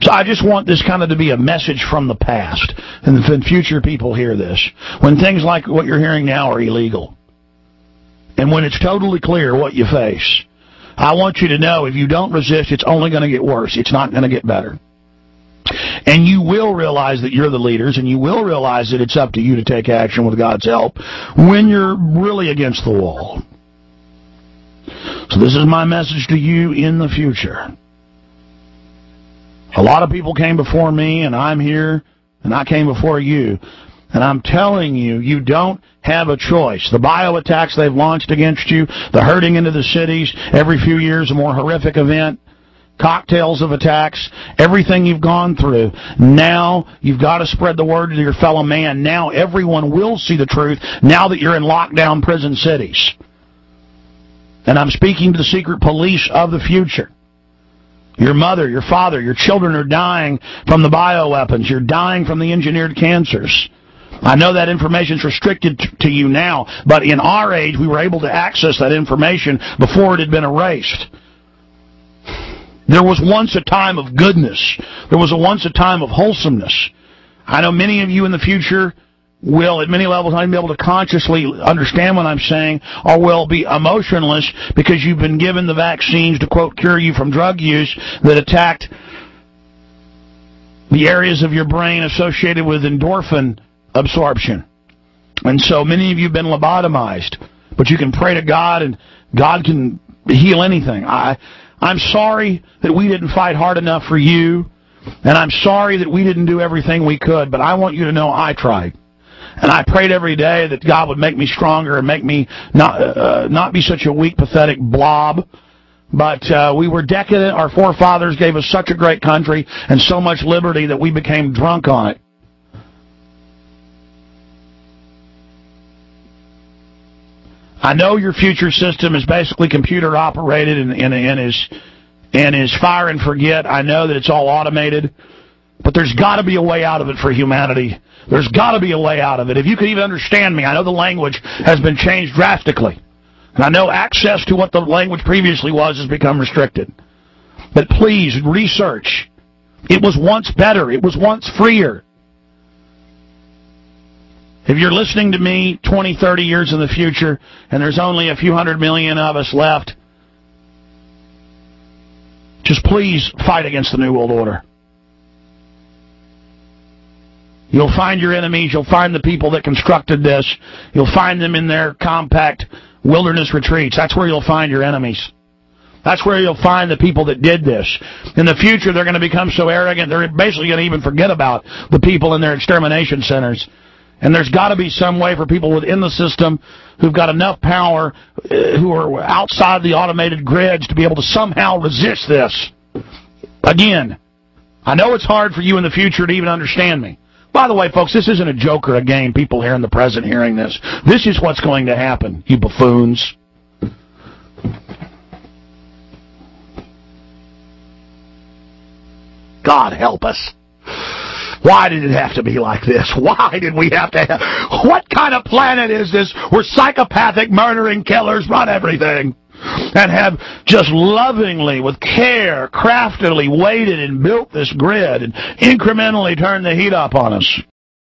So I just want this kind of to be a message from the past, and when future people hear this, when things like what you're hearing now are illegal, and when it's totally clear what you face, I want you to know if you don't resist, it's only going to get worse. It's not going to get better. And you will realize that you're the leaders, and you will realize that it's up to you to take action with God's help when you're really against the wall. So this is my message to you in the future. A lot of people came before me, and I'm here, and I came before you. And I'm telling you, you don't have a choice. The bio attacks they've launched against you, the herding into the cities, every few years a more horrific event, cocktails of attacks, everything you've gone through. Now you've got to spread the word to your fellow man. Now everyone will see the truth now that you're in lockdown prison cities. And I'm speaking to the secret police of the future. Your mother, your father, your children are dying from the bioweapons. You're dying from the engineered cancers. I know that information's restricted to you now, but in our age we were able to access that information before it had been erased. There was once a time of goodness. There was once a time of wholesomeness. I know many of you in the future will, at many levels, not even be able to consciously understand what I'm saying, or will be emotionless because you've been given the vaccines to, quote, cure you from drug use that attacked the areas of your brain associated with endorphin absorption. And so many of you have been lobotomized. But you can pray to God, and God can heal anything. I'm sorry that we didn't fight hard enough for you, and I'm sorry that we didn't do everything we could, but I want you to know I tried. And I prayed every day that God would make me stronger and make me not be such a weak, pathetic blob. But we were decadent. Our forefathers gave us such a great country and so much liberty that we became drunk on it. I know your future system is basically computer operated and is fire and forget. I know that it's all automated. But there's got to be a way out of it for humanity. There's got to be a way out of it. If you could even understand me, I know the language has been changed drastically. And I know access to what the language previously was has become restricted. But please, research. It was once better. It was once freer. If you're listening to me 20, 30 years in the future, and there's only a few 100 million of us left, just please fight against the New World Order. You'll find your enemies. You'll find the people that constructed this. You'll find them in their compact wilderness retreats. That's where you'll find your enemies. That's where you'll find the people that did this. In the future, they're going to become so arrogant, they're basically going to even forget about the people in their extermination centers. And there's got to be some way for people within the system who've got enough power, who are outside the automated grids, to be able to somehow resist this. Again, I know it's hard for you in the future to even understand me. By the way, folks, this isn't a joke or a game, people here in the present hearing this. This is what's going to happen, you buffoons. God help us. Why did it have to be like this? Why did we have to have... What kind of planet is this where psychopathic murdering killers run everything? And have just lovingly, with care, craftily waited and built this grid and incrementally turned the heat up on us.